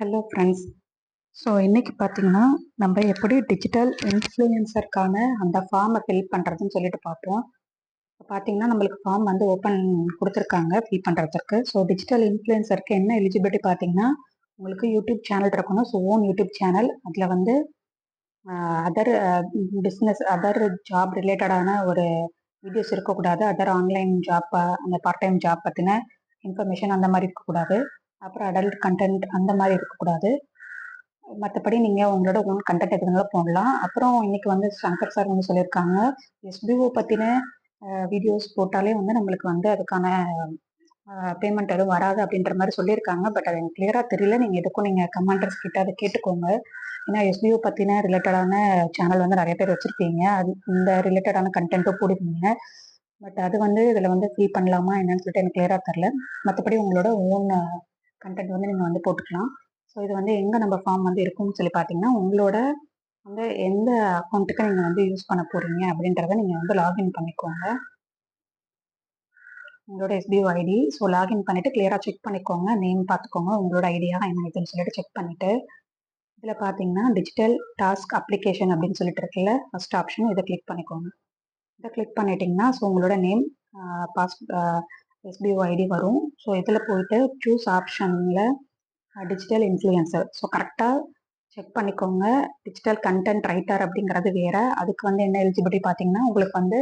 Hello friends. So இன்னைக்கு பார்த்தீங்கன்னா, நம்ம எப்படி டிஜிட்டல் இன்ஃப்ளூயன்சருக்கான அந்த ஃபார்மை ஃபில் பண்ணுறதுன்னு சொல்லிட்டு பார்ப்போம். இப்போ பார்த்தீங்கன்னா, நம்மளுக்கு ஃபார்ம் வந்து ஓப்பன் கொடுத்துருக்காங்க ஃபில் பண்ணுறதுக்கு. ஸோ டிஜிட்டல் இன்ஃப்ளூயன்சருக்கு என்ன எலிஜிபிலிட்டி பார்த்தீங்கன்னா, உங்களுக்கு யூடியூப் சேனல் இருக்கணும். So own YouTube channel. அதில் வந்து அதர் பிஸ்னஸ், அதர் ஜாப் ரிலேட்டடான ஒரு வீடியோஸ் இருக்கக்கூடாது. அதர் ஆன்லைன் ஜாப், அந்த பார்ட் டைம் ஜாப் பற்றின இன்ஃபர்மேஷன் அந்த மாதிரி இருக்கக்கூடாது. அப்புறம் அடல்ட் கண்டென்ட் அந்த மாதிரி இருக்கக்கூடாது. மற்றபடி நீங்கள் உங்களோட ஓன் கண்டென்ட் எதுனாலும் போடலாம். அப்புறம் இன்னைக்கு வந்து சங்கர் சார் வந்து சொல்லியிருக்காங்க, எஸ்பிஓ பற்றின வீடியோஸ் போட்டாலே வந்து நம்மளுக்கு வந்து அதுக்கான பேமெண்ட் எதுவும் வராது அப்படின்ற மாதிரி சொல்லியிருக்காங்க. பட் அது எனக்கு கிளியராக தெரியல. நீங்கள் எதுக்கும் நீங்கள் கமெண்டர்ஸ் கிட்ட அதை கேட்டுக்கோங்க. ஏன்னா எஸ்பிஓ பற்றின ரிலேட்டடான சேனல் வந்து நிறைய பேர் வச்சுருப்பீங்க. அது இந்த ரிலேட்டடான கண்டென்ட்டும் போடுவீங்க. பட் அது வந்து இதில் வந்து ஃபில் பண்ணலாமா என்னன்னு சொல்லிட்டு எனக்கு கிளியராக தெரில. மற்றபடி உங்களோட ஓன் கண்டென்ட் வந்து நீங்கள் வந்து போட்டுக்கலாம். ஸோ இது வந்து எங்கே நம்ம ஃபார்ம் வந்து இருக்கும்னு சொல்லி பார்த்தீங்கன்னா, உங்களோட வந்து எந்த அக்கௌண்ட்டுக்கு நீங்கள் வந்து யூஸ் பண்ண போகிறீங்க அப்படின்றத நீங்கள் வந்து லாகின் பண்ணிக்கோங்க. உங்களோட எஸ்பிஓ ஐடி. ஸோ லாகின் பண்ணிவிட்டு கிளியராக செக் பண்ணிக்கோங்க. நேம் பார்த்துக்கோங்க. உங்களோட ஐடியா என்ன இதுன்னு சொல்லிட்டு செக் பண்ணிவிட்டு, இதில் பார்த்தீங்கன்னா டிஜிட்டல் டாஸ்க் அப்ளிகேஷன் அப்படின்னு சொல்லிட்டு இருக்குல்ல, ஃபர்ஸ்ட் ஆப்ஷன் இதை கிளிக் பண்ணிக்கோங்க. இதை கிளிக் பண்ணிட்டீங்கன்னா, ஸோ உங்களோட நேம், எஸ்பிஓ ஐடி வரும். ஸோ இதில் போயிட்டு சூஸ் ஆப்ஷனில் டிஜிட்டல் இன்ஃப்ளூயன்சர். ஸோ கரெக்டாக செக் பண்ணிக்கோங்க. டிஜிட்டல் கண்டென்ட் ரைட்டர் அப்படிங்கிறது வேற. அதுக்கு வந்து என்ன எலிஜிபிலிட்டி பார்த்தீங்கன்னா, உங்களுக்கு வந்து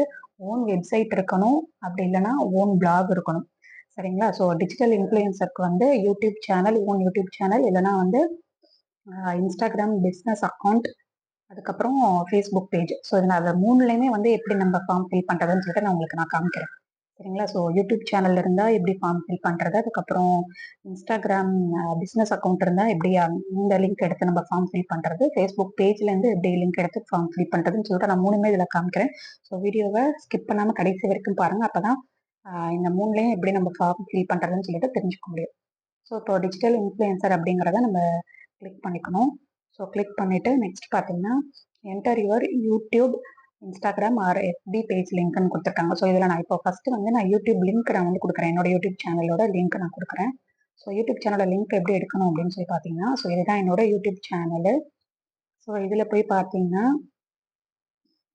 ஓன் வெப்சைட் இருக்கணும். அப்படி இல்லைன்னா ஓன் பிளாக் இருக்கணும். சரிங்களா? ஸோ டிஜிட்டல் இன்ஃப்ளூயன்சருக்கு வந்து YouTube channel, own YouTube channel, இல்லைன்னா வந்து இன்ஸ்டாகிராம் பிஸ்னஸ் அக்கௌண்ட், அதுக்கப்புறம் ஃபேஸ்புக் பேஜ். ஸோ இதில் அது மூணுலேயுமே வந்து எப்படி நம்ம ஃபார்ம் ஃபில் பண்ணுறதுன்னு சொல்லிட்டு நான் காமிக்கிறேன். சரிங்களா? ஸோ யூடியூப் சேனல் இருந்தால் எப்படி ஃபார்ம் ஃபில் பண்ணுறது, அதுக்கப்புறம் இன்ஸ்டாகிராம் பிஸ்னஸ் அக்கௌண்ட் இருந்தால் எப்படி இந்த லிங்க் எடுத்து நம்ம ஃபார்ம் ஃபில் பண்ணுறது, ஃபேஸ்புக் பேஜ்லேருந்து எப்படி லிங்க் எடுத்து ஃபார்ம் ஃபில் பண்ணுறதுன்னு சொல்லிட்டு நான் மூணுமே இதில் காமிக்கிறேன். ஸோ வீடியோவை ஸ்கிப் பண்ணாமல் கடைசி வரைக்கும் பாருங்கள். அப்போ தான் இந்த மூணுலேயும் எப்படி நம்ம ஃபார்ம் ஃபில் பண்ணுறதுன்னு சொல்லிட்டு தெரிஞ்சுக்க முடியும். ஸோ இப்போ டிஜிட்டல் இன்ஃப்ளூயன்சர் அப்படிங்கிறத நம்ம கிளிக் பண்ணிக்கணும். ஸோ கிளிக் பண்ணிவிட்டு நெக்ஸ்ட் பார்த்தீங்கன்னா, enter your YouTube, Instagram or FB page லிங்க்னு கொடுத்துருக்காங்க. ஸோ இதில் நான் இப்போ ஃபஸ்ட்டு வந்து நான் யூடியூப் லிங்க் நான் வந்து கொடுக்குறேன். என்னோட யூடியூப் சேனலோட லிங்க் நான் கொடுக்குறேன். ஸோ யூடியூப் சேனலோட லிங்க் எப்படி எடுக்கணும் அப்படின்னு சொல்லி பார்த்தீங்கன்னா, ஸோ இதுதான் என்னோட யூடியூப் சேனலு. ஸோ இதில் போய் பார்த்தீங்கன்னா,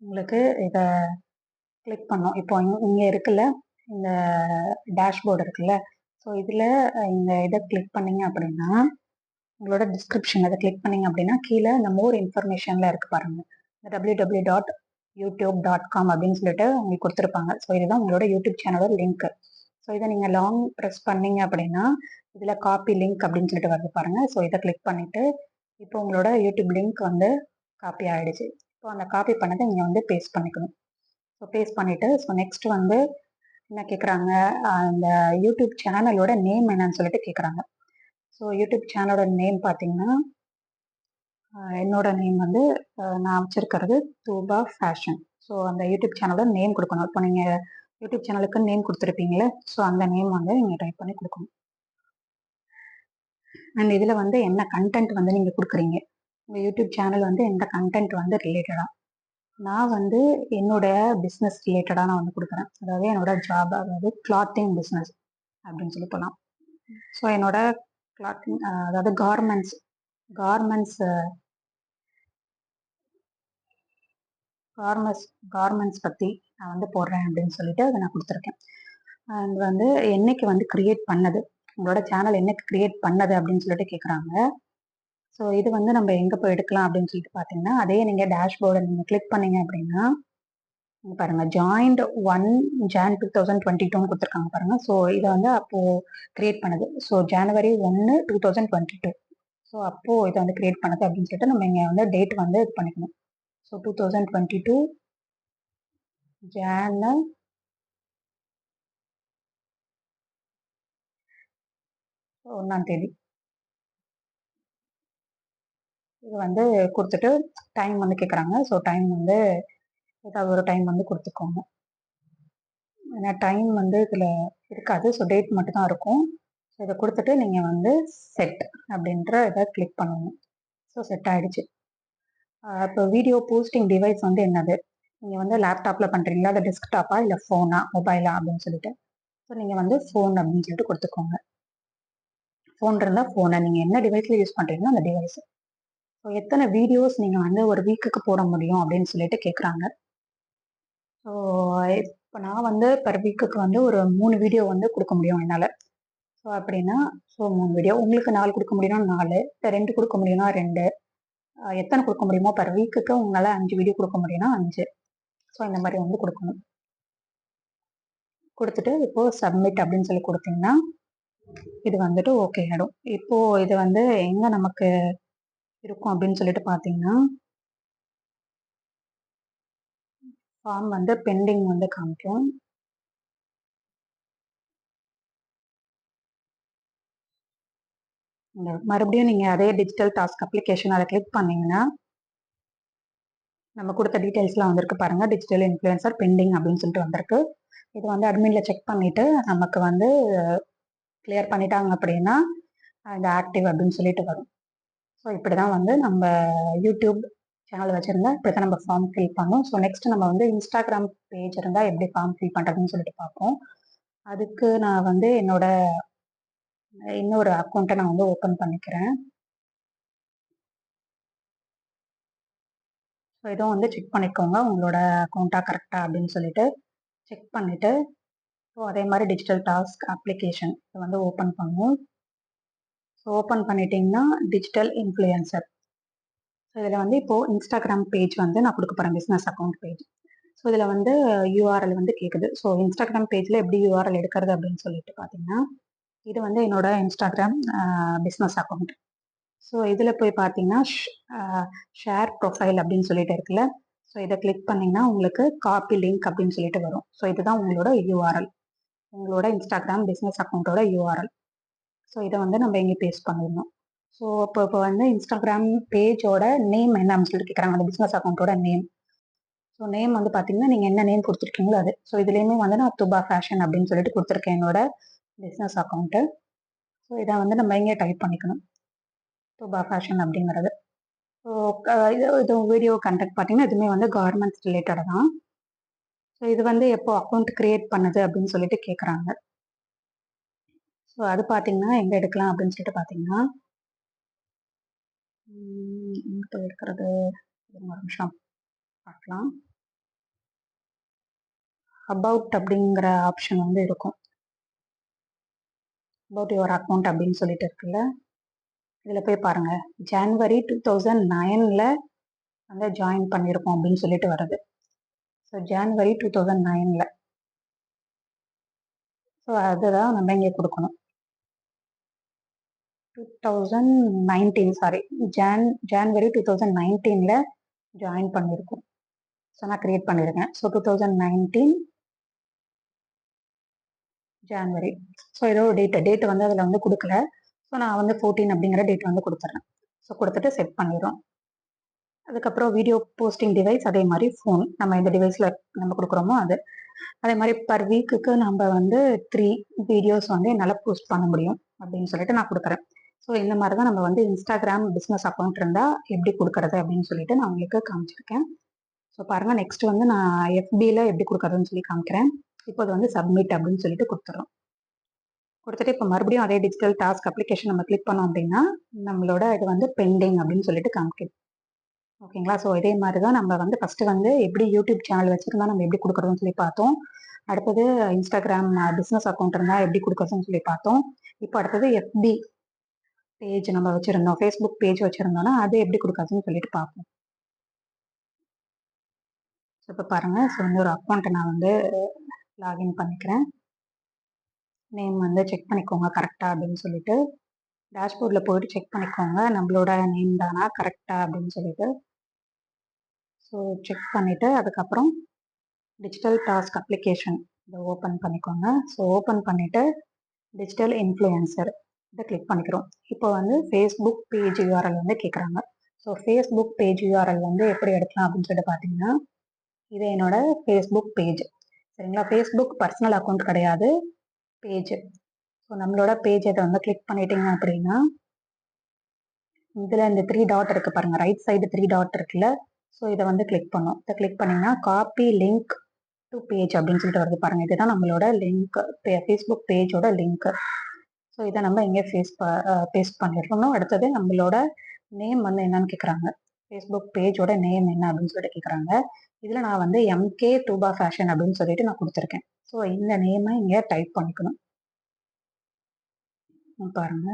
உங்களுக்கு இதை கிளிக் பண்ணோம். இப்போ இங்கே இருக்குல்ல, இந்த டேஷ்போர்டு இருக்குல்ல, ஸோ இதில் இந்த இதை கிளிக் பண்ணீங்க அப்படின்னா, உங்களோட டிஸ்கிரிப்ஷன் அதை கிளிக் பண்ணீங்க அப்படின்னா, கீழே இந்த மோர் இன்ஃபர்மேஷனில் இருக்கு பாருங்க, இந்த www.youtube.com அப்படின்னு சொல்லிட்டு உங்களுக்கு கொடுத்துருப்பாங்க. ஸோ இதுதான் உங்களோட யூடியூப் சேனலோட லிங்க். ஸோ இதை நீங்கள் லாங் ப்ரெஸ் பண்ணீங்க அப்படின்னா, இதில் காப்பி லிங்க் அப்படின்னு சொல்லிட்டு வருது பாருங்க. ஸோ இதை கிளிக் பண்ணிட்டு, இப்போ உங்களோட யூடியூப் லிங்க் வந்து காப்பி ஆயிடுச்சு. இப்போ அந்த காப்பி பண்ணதை நீங்கள் வந்து பேஸ்ட் பண்ணிக்கணும். ஸோ பேஸ்ட் பண்ணிட்டு, ஸோ நெக்ஸ்ட் வந்து என்ன கேட்குறாங்க, அந்த யூடியூப் சேனலோட நேம் என்னன்னு சொல்லிட்டு கேட்குறாங்க. ஸோ யூடியூப் சேனலோட நேம் பார்த்தீங்கன்னா, என்னோட நேம் வந்து நான் வச்சிருக்கிறது தூபா ஃபேஷன். ஸோ அந்த யூடியூப் சேனலோட நேம் கொடுக்கணும். இப்போ நீங்கள் யூடியூப் சேனலுக்கு நேம் கொடுத்துருப்பீங்களே, ஸோ அந்த நேம் வந்து நீங்கள் டைப் பண்ணி கொடுக்கணும். அண்ட் இதில் வந்து என்ன கண்டென்ட் வந்து நீங்கள் கொடுக்குறீங்க, உங்கள் யூடியூப் சேனல் வந்து எந்த கண்டென்ட் வந்து ரிலேட்டடாக. நான் வந்து என்னோட பிஸ்னஸ் ரிலேட்டடாக நான் வந்து கொடுக்குறேன். அதாவது என்னோட ஜாப், அதாவது கிளாத்திங் பிஸ்னஸ் அப்படின்னு சொல்லி போகலாம். ஸோ என்னோட கிளாத்திங், அதாவது கார்மெண்ட்ஸ் கார்மெண்ட்ஸ் பற்றி நான் வந்து போடுறேன் அப்படின்னு சொல்லிட்டு அதை நான் கொடுத்துருக்கேன். அண்ட் வந்து என்னைக்கு வந்து கிரியேட் பண்ணது, உங்களோட சேனல் என்னைக்கு கிரியேட் பண்ணது அப்படின்னு சொல்லிட்டு கேட்குறாங்க. ஸோ இது வந்து நம்ம எங்கே போய் எடுக்கலாம் அப்படின்னு சொல்லிட்டு பார்த்தீங்கன்னா, அதே நீங்கள் டேஷ்போர்டை நீங்கள் கிளிக் பண்ணீங்க அப்படின்னா, பாருங்க ஜாயிண்ட் 1 Jan 2022 கொடுத்துருக்காங்க பாருங்க. ஸோ இதை வந்து அப்போது கிரியேட் பண்ணது. So January 1, 2022. ஸோ அப்போது இதை வந்து கிரியேட் பண்ணது அப்படின்னு சொல்லிட்டு நம்ம இங்கே வந்து டேட் வந்து இது பண்ணிக்கணும். ஸோ 2022 Jan 1 இது வந்து கொடுத்துட்டு டைம் வந்து கேட்குறாங்க. ஸோ டைம் வந்து ஏதாவது ஒரு டைம் வந்து கொடுத்துக்கோங்க. ஏன்னா டைம் வந்து இதில் இருக்காது. ஸோ டேட் மட்டும் தான் இருக்கும். ஸோ இதை கொடுத்துட்டு நீங்கள் வந்து செட் அப்படின்ற இதை கிளிக் பண்ணணும். ஸோ செட் ஆகிடுச்சு. இப்போ வீடியோ போஸ்டிங் டிவைஸ் வந்து என்னது, நீங்கள் வந்து லேப்டாப்பில் பண்ணுறீங்களா, அது டெஸ்க்டாப்பா, இல்லை ஃபோனா, மொபைலா அப்படின்னு சொல்லிட்டு. ஸோ நீங்கள் வந்து ஃபோன் அப்படின்னு சொல்லிட்டு கொடுத்துக்கோங்க. ஃபோன் இருந்தால் ஃபோனை, நீங்கள் என்ன டிவைஸில் யூஸ் பண்ணுறீங்களோ அந்த டிவைஸ். ஸோ எத்தனை வீடியோஸ் நீங்கள் வந்து ஒரு வீக்குக்கு போட முடியும் அப்படின்னு சொல்லிட்டு கேட்குறாங்க. ஸோ இப்போ நான் வந்து பர் வீக்குக்கு வந்து ஒரு 3 வீடியோ வந்து கொடுக்க முடியும் என்னால். ஸோ அப்படின்னா 3 வீடியோ, உங்களுக்கு 4 கொடுக்க முடியும்னா 4, இல்லை 2 கொடுக்க முடியும்னா 2, எத்தனை கொடுக்க முடியுமோ பர் வீக்குக்கு உங்களால் 5 வீடியோ கொடுக்க முடியும்னா 5. ஸோ இந்த மாதிரி வந்து கொடுக்கணும். கொடுத்துட்டு இப்போ சப்மிட் அப்படின்னு சொல்லி கொடுத்தீங்கன்னா இது வந்துட்டு ஓகே ஆகிடும். இப்போ இது வந்து எங்க நமக்கு இருக்கும் அப்படின்னு சொல்லிட்டு பார்த்தீங்கன்னா, ஃபார்ம் வந்து பெண்டிங் வந்து காமிக்கும். மறுபடியும் நீங்க அதே டிஜிட்டல் டாஸ்க் அப்ளிகேஷன் அதை கிளிக் பண்ணீங்கன்னா நம்ம கொடுத்த டீட்டெயில்ஸ்லாம் வந்திருக்கு பாருங்க. டிஜிட்டல் இன்ஃப்ளூயன்சர் பெண்டிங் அப்படின்னு சொல்லிட்டு வந்திருக்கு. இது வந்து அட்மின்ல செக் பண்ணிட்டு நமக்கு வந்து கிளியர் பண்ணிட்டாங்க அப்படின்னா இந்த ஆக்டிவ் அப்படின்னு சொல்லிட்டு வரும். ஸோ இப்படிதான் வந்து நம்ம யூடியூப் சேனல் வச்சிருந்தா இப்படிதான் நம்ம ஃபார்ம் ஃபில் பண்ணோம். ஸோ நெக்ஸ்ட் நம்ம வந்து இன்ஸ்டாகிராம் பேஜ் இருந்தால் எப்படி ஃபார்ம் ஃபில் பண்ணுறதுன்னு சொல்லிட்டு பார்ப்போம். அதுக்கு நான் வந்து என்னோட இன்னொரு அக்கௌண்ட்டை நான் வந்து ஓப்பன் பண்ணிக்கிறேன். ஸோ இதுவும் வந்து செக் பண்ணிக்கோங்க உங்களோட அக்கௌண்ட்டா கரெக்டா அப்படின்னு சொல்லிட்டு செக் பண்ணிட்டு, ஸோ அதே மாதிரி டிஜிட்டல் டாஸ்க் அப்ளிகேஷன் இதை வந்து ஓப்பன் பண்ணுவோம். ஸோ ஓப்பன் பண்ணிட்டீங்கன்னா டிஜிட்டல் இன்ஃப்ளூயன்சர். ஸோ இதில் வந்து இப்போது இன்ஸ்டாகிராம் பேஜ் வந்து நான் கொடுக்க போகிறேன், பிஸ்னஸ் அக்கௌண்ட் பேஜ். ஸோ இதில் வந்து யூஆர்எல் வந்து கேட்குது. ஸோ இன்ஸ்டாகிராம் பேஜில் எப்படி யூஆர்எல் எடுக்கிறது அப்படின்னு சொல்லிட்டு பார்த்தீங்கன்னா, இது வந்து என்னோட இன்ஸ்டாகிராம் பிஸ்னஸ் அக்கௌண்ட். ஸோ இதில் போய் பார்த்தீங்கன்னா ஷேர் ப்ரொஃபைல் அப்படின்னு சொல்லிட்டு இருக்குல்ல. ஸோ இதை கிளிக் பண்ணிங்கன்னா உங்களுக்கு காப்பி லிங்க் அப்படின்னு சொல்லிட்டு வரும். ஸோ இதுதான் உங்களோட யூஆர்எல், உங்களோட இன்ஸ்டாகிராம் பிஸ்னஸ் அக்கௌண்ட்டோட யூஆர்எல். ஸோ இதை வந்து நம்ம இங்கே பேஸ்ட் பண்ணிடணும். ஸோ இப்போ வந்து இன்ஸ்டாகிராம் பேஜோட நேம் என்ன அப்படின்னு சொல்லிட்டு கேட்குறாங்க, அந்த பிஸ்னஸ் அக்கௌண்ட்டோட நேம். ஸோ நேம் வந்து பார்த்தீங்கன்னா நீங்கள் என்ன நேம் கொடுத்துருக்கீங்களோ அது. ஸோ இதுலேயுமே வந்து நான் துபா ஃபேஷன் அப்படின்னு சொல்லிட்டு கொடுத்துருக்கேன் என்னோட பிஸ்னஸ் அக்கௌண்ட்டு. ஸோ இதை வந்து நம்ம இங்கே டைப் பண்ணிக்கணும், துபா ஃபேஷன் அப்படிங்கிறது. ஸோ இது வீடியோ கண்டெக்ட் பார்த்தீங்கன்னா இதுவுமே வந்து கார்மெண்ட்ஸ் ரிலேட்டட் தான். ஸோ இது வந்து எப்போ அக்கௌண்ட் கிரியேட் பண்ணுது அப்படின்னு சொல்லிட்டு கேட்குறாங்க. ஸோ அது பார்த்தீங்கன்னா எங்கே எடுக்கலாம் அப்படின்னு சொல்லிட்டு பார்த்தீங்கன்னா, இப்போ இருக்கிறது ஒரு நிமிஷம் பார்க்கலாம். அபவுட் அப்படிங்கிற ஆப்ஷன் வந்து இருக்கும். அபவுட் யுவர் அக்கௌண்ட் அப்படின்னு சொல்லிட்டு இருக்குல்ல, இதில் போய் பாருங்க. ஜனவரி 2009 வந்து ஜாயின் பண்ணியிருக்கோம் அப்படின்னு சொல்லிட்டு வருது. ஸோ ஜனவரி 2009. ஸோ அதுதான் நம்ம இங்கே கொடுக்கணும். 2019 சாரி ஜான்வரி 2019 ஜாயின் பண்ணியிருக்கோம். ஸோ நான் கிரியேட் பண்ணியிருக்கேன். So 2019 January. ஸோ ஏதோ டேட் வந்து அதில் வந்து கொடுக்கல. ஸோ நான் வந்து 14 அப்படிங்கிற டேட் வந்து கொடுத்துட்றேன். ஸோ கொடுத்துட்டு செட் பண்ணிடுறோம். அதுக்கப்புறம் வீடியோ போஸ்டிங் டிவைஸ் அதே மாதிரி ஃபோன், நம்ம எந்த டிவைஸில் நம்ம கொடுக்குறோமோ அது. அதே மாதிரி பர் வீக்குக்கு நம்ம வந்து 3 வீடியோஸ் வந்து என்னால் போஸ்ட் பண்ண முடியும் அப்படின்னு சொல்லிட்டு நான் கொடுக்குறேன். ஸோ இந்த மாதிரி தான் நம்ம வந்து இன்ஸ்டாகிராம் பிஸ்னஸ் அக்கௌண்ட் இருந்தால் எப்படி கொடுக்கறது அப்படின்னு சொல்லிட்டு நான் உங்களுக்கு காமிச்சிருக்கேன். ஸோ பாருங்கள், நெக்ஸ்ட் வந்து நான் எஃபியில் எப்படி கொடுக்கறதுன்னு சொல்லி காமிக்கிறேன். இப்போ அது வந்து சப்மிட் அப்படின்னு சொல்லிட்டு கொடுத்துறோம். கொடுத்துட்டு இப்போ மறுபடியும் அதே டிஜிட்டல் டாஸ்க் அப்ளிகேஷன் நம்ம கிளிக் பண்ணோம் அப்படின்னா நம்மளோட இது வந்து பெண்டிங் அப்படின்னு சொல்லிட்டு காமிக்குது. ஓகேங்களா. ஸோ இதே மாதிரி தான் நம்ம வந்து ஃபஸ்ட்டு வந்து எப்படி யூடியூப் சேனல் வச்சுருந்தா நம்ம எப்படி கொடுக்குறதுன்னு சொல்லி பார்த்தோம். அடுத்தது இன்ஸ்டாகிராம் பிஸ்னஸ் அக்கௌண்ட் இருந்தால் எப்படி கொடுக்குறதுன்னு சொல்லி பார்த்தோம். இப்போ அடுத்தது எஃபி பேஜ் நம்ம வச்சுருந்தோம், ஃபேஸ்புக் பேஜ் வச்சுருந்தோம்னா அது எப்படி கொடுக்குறதுன்னு சொல்லிட்டு பார்ப்போம். ஸோ இப்போ பாருங்கள், ஸோ இன்னொரு அக்கௌண்ட்டை நான் வந்து லாகின் பண்ணிக்கிறேன். நேம் வந்து செக் பண்ணிக்கோங்க கரெக்டாக அப்படின்னு சொல்லிட்டு. டேஷ்போர்டில் போயிட்டு செக் பண்ணிக்கோங்க நம்மளோட நேம் தானா கரெக்டாக அப்படின்னு சொல்லிட்டு. ஸோ செக் பண்ணிவிட்டு அதுக்கப்புறம் டிஜிட்டல் டாஸ்க் அப்ளிகேஷன் இதை ஓப்பன் பண்ணிக்கோங்க. ஸோ ஓப்பன் பண்ணிவிட்டு டிஜிட்டல் இன்ஃப்ளூயன்சர் இதை கிளிக் பண்ணிக்கிறோம். இப்போ வந்து ஃபேஸ்புக் பேஜ் யூஆர்எல் வந்து கேட்குறாங்க. ஸோ ஃபேஸ்புக் பேஜ் யூஆர்எல் வந்து எப்படி எடுக்கலாம் அப்படின்னு சொல்லிட்டு பார்த்தீங்கன்னா, இது என்னோட ஃபேஸ்புக் பேஜ் சரிங்களா. ஃபேஸ்புக் பர்சனல் அக்கௌண்ட் கிடையாது, பேஜ். ஸோ நம்மளோட பேஜ் இதை வந்து கிளிக் பண்ணிட்டீங்க அப்படின்னா இதில் இந்த 3 டாட் இருக்குது பாருங்கள், ரைட் சைடு 3 டாட் இருக்குல்ல. ஸோ இதை வந்து கிளிக் பண்ணோம். இதை கிளிக் பண்ணிங்கன்னா காப்பி லிங்க் டு பேஜ் அப்படின்னு சொல்லிட்டு வருது பாருங்கள். இதுதான் நம்மளோட லிங்க், ஃபேஸ்புக் பேஜோட லிங்க். ஸோ இதை நம்ம இங்கே பேஸ்ட் பண்ணிடணும். அடுத்தது நம்மளோட நேம் வந்து என்னன்னு கேட்குறாங்க. ஃபேஸ்புக் பேஜோட நேம் என்ன அப்படின்னு சொல்லிட்டு கேட்குறாங்க. இதில் நான் வந்து எம்கே டூபா ஃபேஷன் அப்படின்னு சொல்லிட்டு நான் கொடுத்துருக்கேன். ஸோ இந்த நேமை இங்கே டைப் பண்ணிக்கணும். பாருங்க,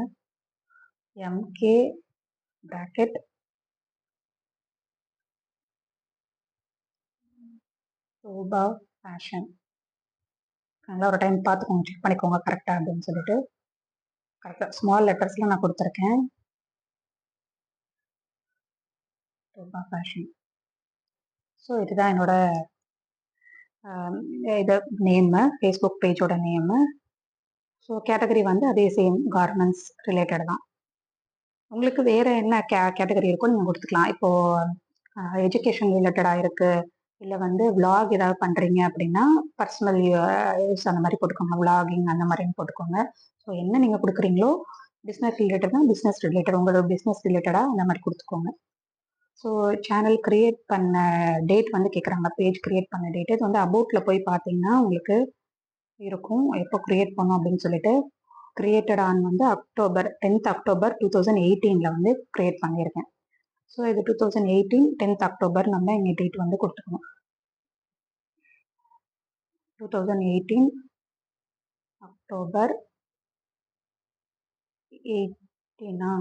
எம்கே பிராக்கெட் டூபா ஃபேஷன். நல்லா ஒரு டைம் பார்த்துக்கோங்க, செக் பண்ணிக்கோங்க கரெக்டா அப்படின்னு சொல்லிட்டு. கரெக்டாக ஸ்மால் லெட்டர்ஸ்ல நான் கொடுத்துருக்கேன். டூபா ஃபேஷன். ஸோ இதுதான் என்னோட இது நேமு, ஃபேஸ்புக் பேஜோட நேமு. ஸோ கேட்டகரி வந்து அதே சேம் கார்மெண்ட்ஸ் ரிலேட்டட் தான். உங்களுக்கு வேற என்ன கேட்டகரி இருக்கோ நீங்கள் கொடுத்துக்கலாம். இப்போ எஜுகேஷன் ரிலேட்டடாக இருக்கு, இல்லை வந்து விளாக் ஏதாவது பண்ணுறீங்க அப்படின்னா பர்சனல் யூஸ் அந்த மாதிரி போட்டுக்கோங்க, விளாகிங் அந்த மாதிரின்னு போட்டுக்கோங்க. ஸோ என்ன நீங்கள் கொடுக்குறீங்களோ பிஸ்னஸ் ரிலேட்டட்னா பிஸ்னஸ் ரிலேட்டட், உங்களோட பிஸ்னஸ் ரிலேட்டடாக அந்த மாதிரி கொடுத்துக்கோங்க. ஸோ சேனல் கிரியேட் பண்ண டேட் வந்து கேட்குறாங்க, பேஜ் கிரியேட் பண்ண டேட். இது வந்து அபவுட்டில் போய் பார்த்தீங்கன்னா உங்களுக்கு இருக்கும் எப்போ கிரியேட் பண்ணோம் அப்படின்னு சொல்லிட்டு. கிரியேட்டட் ஆன் வந்து அக்டோபர் 10th October 2018 வந்து கிரியேட் பண்ணியிருக்கேன். ஸோ இது 2018 10th October நம்ம இங்கே டேட் வந்து கொடுத்துக்கணும். 2018 October 18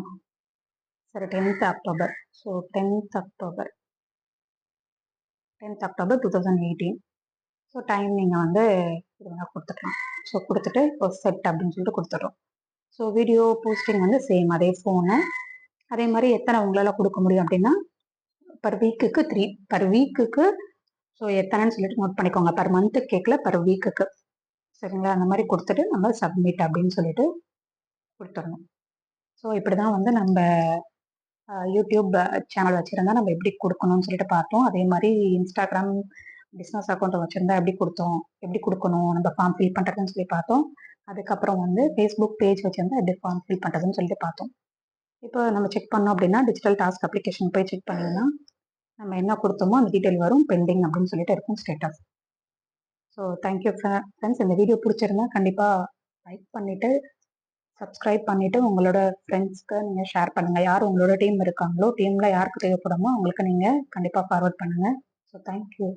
சரி 10th October. So 10th October 2018. So time நீங்கள் வந்து இது வந்து கொடுத்துக்கலாம். ஸோ கொடுத்துட்டு இப்போ செட் அப்படின்னு சொல்லிட்டு கொடுத்துட்றோம். ஸோ வீடியோ போஸ்டிங் வந்து சேம் அதே ஃபோனு. அதே மாதிரி எத்தனை உங்களால் கொடுக்க முடியும் அப்படின்னா பர் வீக்குக்கு 3 பர் வீக்குக்கு. ஸோ எத்தனைன்னு சொல்லிட்டு நோட் பண்ணிக்கோங்க. பர் மந்த்து கேட்கல, பர் வீக்குக்கு. சரிங்களா? அந்த மாதிரி கொடுத்துட்டு நம்ம சப்மிட் அப்படின்னு சொல்லிட்டு கொடுத்துடணும். ஸோ இப்படி தான் வந்து நம்ம யூடியூப் சேனல் வச்சுருந்தா நம்ம எப்படி கொடுக்கணும்னு சொல்லிட்டு பார்த்தோம். அதே மாதிரி இன்ஸ்டாகிராம் பிஸ்னஸ் அக்கௌண்ட் வச்சுருந்தா எப்படி கொடுக்கணும், நம்ம ஃபார்ம் ஃபில் பண்ணுறதுன்னு சொல்லி பார்த்தோம். அதுக்கப்புறம் வந்து ஃபேஸ்புக் பேஜ் வச்சுருந்தா எப்படி ஃபார்ம் ஃபில் பண்ணுறதுன்னு சொல்லிட்டு பார்த்தோம். இப்போ நம்ம செக் பண்ணோம் அப்படின்னா டிஜிட்டல் டாஸ்க் அப்ளிகேஷன் போய் செக் பண்ணிங்கன்னா நம்ம என்ன கொடுத்தோமோ அந்த டீட்டெயில் வரும், பெண்டிங் அப்படின்னு சொல்லிட்டு இருக்கும் ஸ்டேட்டஸ். So thank you friends. இந்த வீடியோ பிடிச்சிருந்தா கண்டிப்பாக லைக் பண்ணிவிட்டு சப்ஸ்கிரைப் பண்ணிவிட்டு உங்களோட ஃப்ரெண்ட்ஸ்க்கு நீங்கள் ஷேர் பண்ணுங்கள். யார் உங்களோட டீம் இருக்காங்களோ, டீமில் யாருக்கு தேவைப்படுமோ அவங்களுக்கு நீங்கள் கண்டிப்பாக ஃபார்வர்ட் பண்ணுங்கள். So thank you.